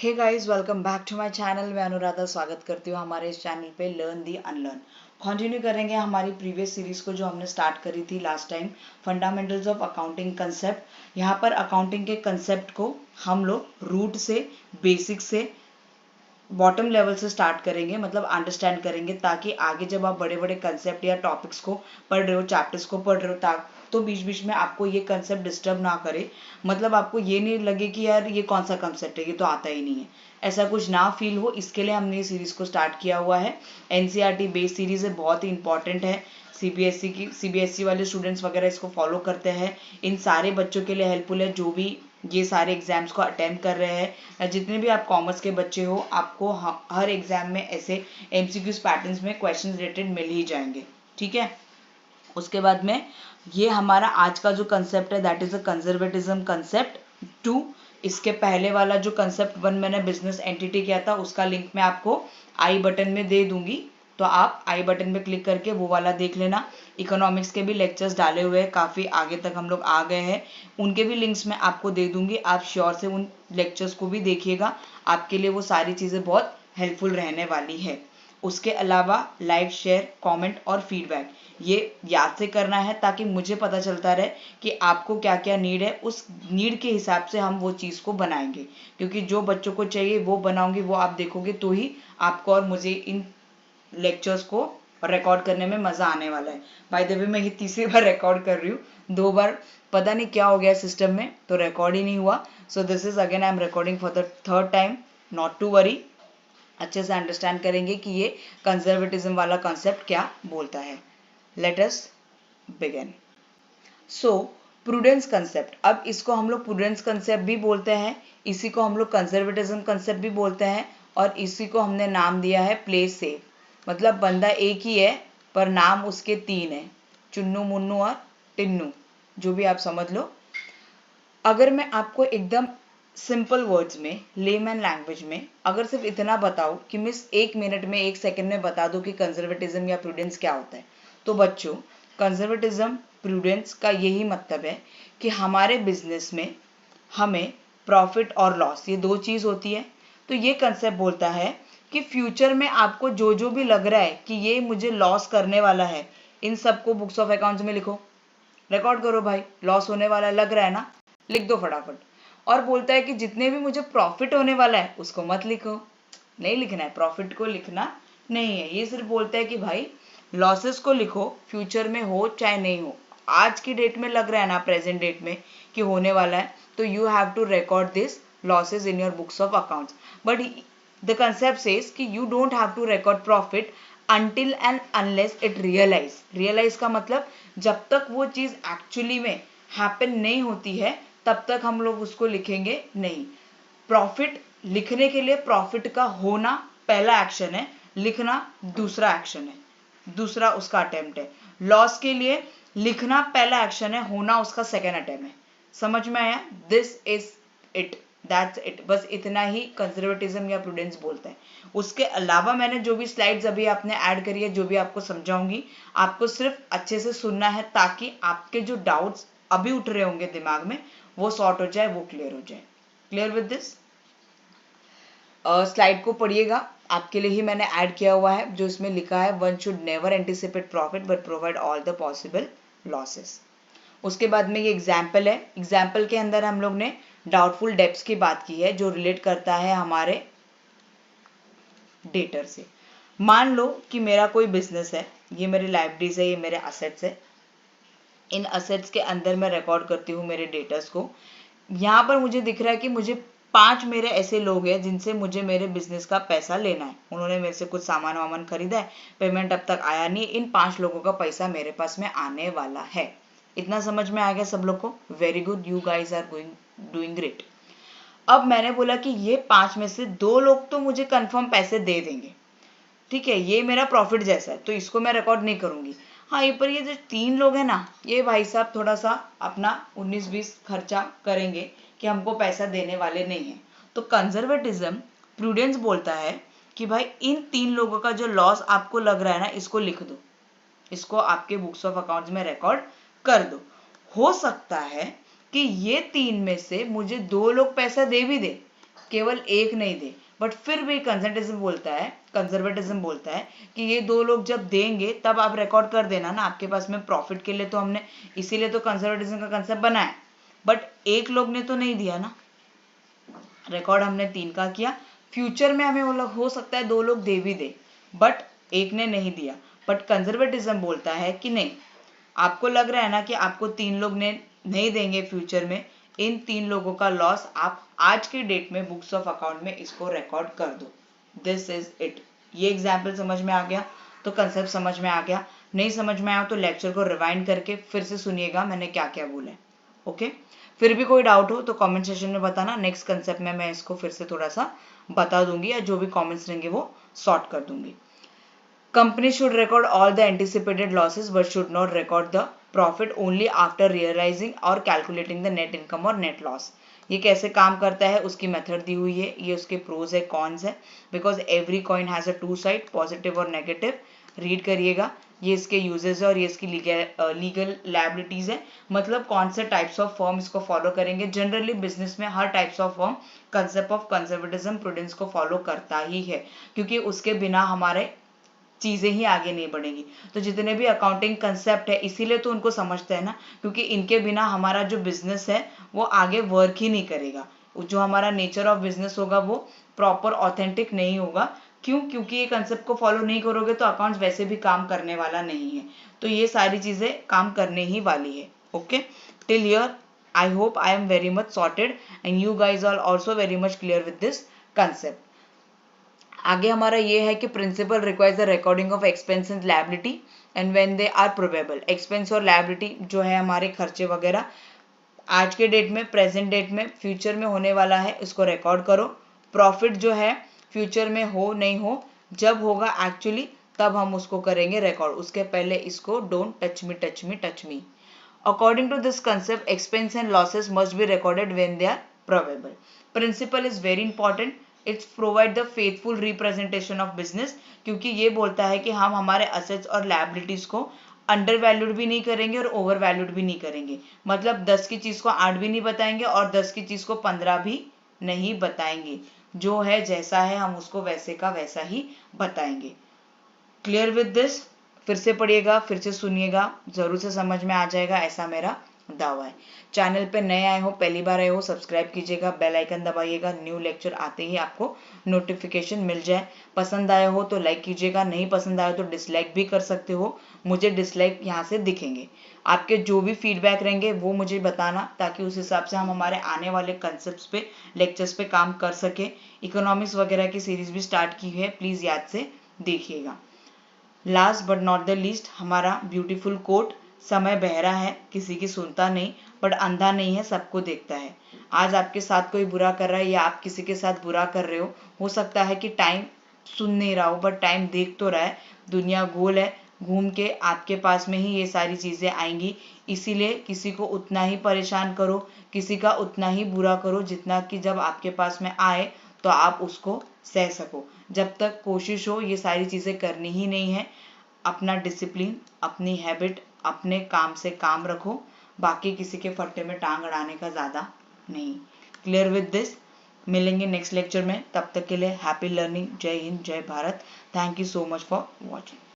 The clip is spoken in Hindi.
Hey guys, welcome back to my channel. मैं अनुराधा स्वागत करती हूँ हमारे इस चैनल पे लर्न दी अनलर्न। कंटिन्यू करेंगे हमारी प्रीवियस सीरीज को जो हमने स्टार्ट करी थी last time, fundamentals of accounting concept. यहाँ पर अकाउंटिंग के कंसेप्ट को हम लोग रूट से, बेसिक से, बॉटम लेवल से स्टार्ट करेंगे, मतलब अंडरस्टैंड करेंगे, ताकि आगे जब आप बड़े बड़े कंसेप्ट या टॉपिक्स को पढ़ रहे हो, चैप्टर्स को पढ़ रहे हो, तो बीच बीच में आपको ये कंसेप्ट डिस्टर्ब ना करे। मतलब आपको ये नहीं लगे कि यार ये कौन सा कंसेप्ट है, ये तो आता ही नहीं है, ऐसा कुछ ना फील हो, इसके लिए हमने ये सीरीज को स्टार्ट किया हुआ है। एनसीईआरटी बेस्ड सीरीज है, बहुत ही इंपॉर्टेंट है। सीबीएसई वाले स्टूडेंट्स वगैरह इसको फॉलो करते हैं। इन सारे बच्चों के लिए हेल्पफुल है जो भी ये सारे एग्जाम्स को अटेम्प्ट कर रहे हैं। जितने भी आप कॉमर्स के बच्चे हो, आपको हर एग्जाम में ऐसे एमसीक्यूज पैटर्न्स में क्वेश्चन रिलेटेड मिल ही जाएंगे। ठीक है, उसके बाद में ये हमारा आज का जो कंसेप्ट है that is a conservatism concept 2। इसके पहले वाला जो कंसेप्ट 1 मैंने बिजनेस एंटिटी किया था, उसका लिंक मैं आपको आई बटन में दे दूंगी, तो आप आई बटन में क्लिक करके वो वाला देख लेना। इकोनॉमिक्स के भी लेक्चर्स डाले हुए हैं, काफ़ी आगे तक हम लोग आ गए हैं, उनके भी लिंक्स मैं आपको दे दूंगी। आप श्योर से उन लेक्चर्स को भी देखिएगा, आपके लिए वो सारी चीज़ें बहुत हेल्पफुल रहने वाली है। उसके अलावा लाइक, शेयर, कमेंट और फीडबैक ये याद से करना है, ताकि मुझे पता चलता रहे कि आपको क्या क्या नीड है, उस नीड के हिसाब से हम वो चीज़ को बनाएंगे। क्योंकि जो बच्चों को चाहिए वो बनाऊंगी, वो आप देखोगे तो ही आपको और मुझे इन लेक्चर्स को रिकॉर्ड करने में मज़ा आने वाला है। बाय द वे मैं ये तीसरी बार रिकॉर्ड कर रही हूँ, 2 बार पता नहीं क्या हो गया सिस्टम में, तो रिकॉर्ड ही नहीं हुआ। So this is again I am recording for the third time, not to worry. अच्छे से अंडरस्टैंड करेंगे कि ये कंजर्वेटिज्म वाला कॉन्सेप्ट क्या बोलता है। Let us begin. So prudence concept, अब इसको हम लोग प्रूडेंस कंसेप्ट भी बोलते हैं, इसी को हम लोग कंजर्वेटिज्म कंसेप्ट भी बोलते हैं, और इसी को हमने नाम दिया है प्ले सेफ। मतलब बंदा एक ही है पर नाम उसके 3 है, चुन्नू, मुन्नू और टिन्नू, जो भी आप समझ लो। अगर मैं आपको एकदम सिंपल वर्ड्स में, लेमैन लैंग्वेज में अगर सिर्फ इतना बताऊं कि मिस 1 मिनट में 1 सेकंड में बता दो कि कंजर्वेटिज्म या प्रूडेंस क्या होता है, तो बच्चों कंजर्वेटिज्म प्रूडेंस का यही मतलब है कि हमारे बिजनेस में हमें प्रॉफिट और लॉस, ये 2 चीज़ होती है। तो ये कंसेप्ट बोलता है कि फ्यूचर में आपको जो जो भी लग रहा है कि ये मुझे लॉस करने वाला है, इन सबको बुक्स ऑफ अकाउंट्स में लिखो, रिकॉर्ड करो। भाई लॉस होने वाला लग रहा है ना, लिख दो फटाफट। और बोलता है कि जितने भी मुझे प्रॉफिट होने वाला है उसको मत लिखो, नहीं लिखना है, प्रॉफिट को लिखना नहीं है। ये सिर्फ बोलता है कि भाई लॉसेस को लिखो, फ्यूचर में हो चाहे नहीं हो। आज की डेट में लग रहा है ना, प्रेजेंट डेट में कि होने वाला है, तो you have to record this losses in your books of accounts. But the concept says कि you don't have to record profit until and unless it realize का मतलब जब तक वो चीज एक्चुअली में हैपन नहीं होती है तब तक हम लोग उसको लिखेंगे नहीं। प्रॉफिट लिखने के लिए प्रॉफिट का होना पहला एक्शन है, लिखना दूसरा एक्शन है, दूसरा उसका अटेम्प्ट है। लॉस के लिए लिखना पहला एक्शन है, होना उसका सेकेंड अटेम्प्ट है। समझ में आया? This is it, that's it, बस इतना ही कंजर्वेटिज्म या प्रूडेंस बोलते हैं। उसके अलावा मैंने जो भी स्लाइड्स अभी आपने ऐड करी है, जो भी आपको समझाऊंगी, आपको सिर्फ अच्छे से सुनना है, ताकि आपके जो डाउट्स अभी उठ रहे होंगे दिमाग में वो सॉर्ट हो जाए, वो क्लियर हो जाए। Clear with this? स्लाइड को पढ़िएगा, आपके लिए ही मैंने ऐड किया हुआ है, जो इसमें लिखा है one should never anticipate profit but provide all the possible losses. उसके बाद में ये एग्जाम्पल है, एग्जाम्पल के अंदर हम लोग ने डाउटफुल डेब्ट्स की बात की है, जो रिलेट करता है हमारे डेटर से। मान लो कि मेरा कोई बिजनेस है, ये मेरी लाइब्रेरीज है, ये मेरे असेट्स है, इन असेट्स के अंदर मैं रिकॉर्ड करती हूँ मेरे डेटर्स को। यहाँ पर मुझे दिख रहा है कि मुझे 5 मेरे ऐसे लोग हैं जिनसे मुझे मेरे बिजनेस का पैसा लेना है। उन्होंने मेरे से कुछ सामान वामान खरीदा है, पेमेंट अब तक आया नहीं, इन 5 लोगों का पैसा मेरे पास में आने वाला है। इतना समझ में आ गया सब लोग को? Very good, you guys are doing great. अब मैंने बोला कि ये 5 में से 2 लोग तो मुझे कंफर्म पैसे दे देंगे, ठीक है, ये मेरा प्रॉफिट जैसा है, तो इसको मैं रिकॉर्ड नहीं करूंगी। हाँ, ये पर ये जो 3 लोग हैं ना, ये भाई साहब थोड़ा सा अपना 19-20 खर्चा करेंगे कि हमको पैसा देने वाले नहीं है। तो कंजर्वेटिज्म प्रूडेंस बोलता है कि भाई इन 3 लोगों का जो लॉस आपको लग रहा है ना, इसको लिख दो, इसको आपके बुक्स ऑफ अकाउंट्स में रिकॉर्ड कर दो। हो सकता है कि ये 3 में से मुझे 2 लोग पैसा दे भी दे, केवल एक नहीं दे, बट फिर भी कंजर्वेटिज्म बोलता है कि ये दो लोग जब देंगे तब आप रिकॉर्ड कर देना ना, आपके पास में प्रॉफिट के लिए तो हमने इसीलिए तो कंजर्वेटिज्म का कंसेप्ट बनाया, बट एक लोग ने तो नहीं दिया ना, रिकॉर्ड हमने 3 का किया। फ्यूचर में हमें हो सकता है 2 लोग दे भी दे, बट एक ने नहीं दिया, बट कंजर्वेटिज्म बोलता है कि नहीं, आपको लग रहा है ना कि आपको 3 लोग ने नहीं देंगे फ्यूचर में, इन 3 लोगों का लॉस आप आज के डेट में बुक्स ऑफ अकाउंट में इसको रिकॉर्ड कर दो। This is it. ये एग्जाम्पल समझ में आ गया तो कंसेप्ट समझ में आ गया, नहीं समझ में आया तो लेक्चर को रिवाइंड करके फिर से सुनिएगा मैंने क्या क्या बोला है। ओके, फिर भी कोई डाउट हो तो कमेंट सेशन में बताना, नेक्स्ट कंसेप्ट में मैं इसको फिर से थोड़ा सा बता दूंगी या जो भी कमेंट्स रहेंगे वो सॉर्ट कर दूंगी। Company should record all the anticipated losses but should not record the profit only after realizing or calculating the net income or net loss. ये कैसे काम करता है उसकी मेथड दी हुई है, ये उसके प्रोज है कॉन्स है, because every coin has a two side, positive और नेगेटिव। रीड करिएगा, ये इसके यूजेस है और ये इसकी लीगल लायबिलिटीज है, मतलब कौन से टाइप्स ऑफ फॉर्म इसको फॉलो करेंगे। जनरली बिजनेस में हर types of form concept of conservatism prudence को फॉलो करता ही है, क्योंकि उसके बिना हमारे चीजें ही आगे नहीं बढ़ेंगी। तो जितने भी अकाउंटिंग कंसेप्ट है इसीलिए तो उनको समझते हैं ना, क्योंकि इनके बिना हमारा जो बिजनेस है वो आगे वर्क ही नहीं करेगा, जो हमारा नेचर ऑफ बिजनेस होगा वो प्रॉपर ऑथेंटिक नहीं होगा। क्यों? क्योंकि ये कंसेप्ट को फॉलो नहीं करोगे तो अकाउंट्स वैसे भी काम करने वाला नहीं है, तो ये सारी चीजें काम करने ही वाली है। Okay, till here I hope I am very much sorted and you guys are also very much clear with this concept. आगे हमारा ये है कि principle requires the recording of expense and liability and when they are probable. Expense और लायबिलिटी जो है हमारे खर्चे वगैरह आज के डेट में, प्रेजेंट डेट में, फ्यूचर में होने वाला है उसको रिकॉर्ड करो। प्रॉफिट जो है फ्यूचर में हो नहीं हो, जब होगा एक्चुअली तब हम उसको करेंगे रिकॉर्ड, उसके पहले इसको don't touch me touch me touch me. According to this concept, expense and losses must be recorded when they are probable. Principle is very important. It's provide the faithful representation of business, क्योंकि ये बोलता है कि हम हमारे assets और liabilities को अंडर वैल्यूड भी नहीं करेंगे और ओवर वैल्यूड भी नहीं करेंगे, मतलब 10 की चीज को 8 भी नहीं बताएंगे और 10 की चीज को 15 भी नहीं बताएंगे, जो है जैसा है हम उसको वैसे का वैसा ही बताएंगे। Clear with this? फिर से पढ़िएगा, फिर से सुनिएगा, जरूर से समझ में आ जाएगा, ऐसा मेरा दावा है। चैनल पे नए आए हो, पहली बार आए हो, सब्सक्राइब कीजिएगा, बेल आइकन दबाइएगा, न्यू लेक्चर आते ही आपको नोटिफिकेशन मिल जाए। पसंद आया हो तो लाइक कीजिएगा, नहीं पसंद आया तो डिसलाइक भी कर सकते हो, मुझे डिसलाइक यहाँ से दिखेंगे। आपके जो भी फीडबैक रहेंगे वो मुझे बताना, ताकि उस हिसाब से हम हमारे आने वाले कंसेप्ट पे, लेक्चर्स पे काम कर सके। इकोनॉमिक्स वगैरह की सीरीज भी स्टार्ट की है, प्लीज याद से देखिएगा। Last but not the least, हमारा ब्यूटीफुल कोट, समय बहरा है किसी की सुनता नहीं, बट अंधा नहीं है सबको देखता है। आज आपके साथ कोई बुरा कर रहा है या आप किसी के साथ बुरा कर रहे हो सकता है कि टाइम सुन नहीं रहा हो, बट टाइम देख तो रहा है। दुनिया गोल है, घूम के आपके पास में ही ये सारी चीजें आएंगी, इसीलिए किसी को उतना ही परेशान करो, किसी का उतना ही बुरा करो जितना कि जब आपके पास में आए तो आप उसको सह सको। जब तक कोशिश हो ये सारी चीजें करनी ही नहीं है, अपना डिसिप्लिन, अपनी हैबिट, अपने काम से काम रखो, बाकी किसी के फट्टे में टांग अड़ाने का ज्यादा नहीं। Clear with this? मिलेंगे नेक्स्ट लेक्चर में, तब तक के लिए हैप्पी लर्निंग। जय हिंद, जय Bharat. Thank you so much for watching.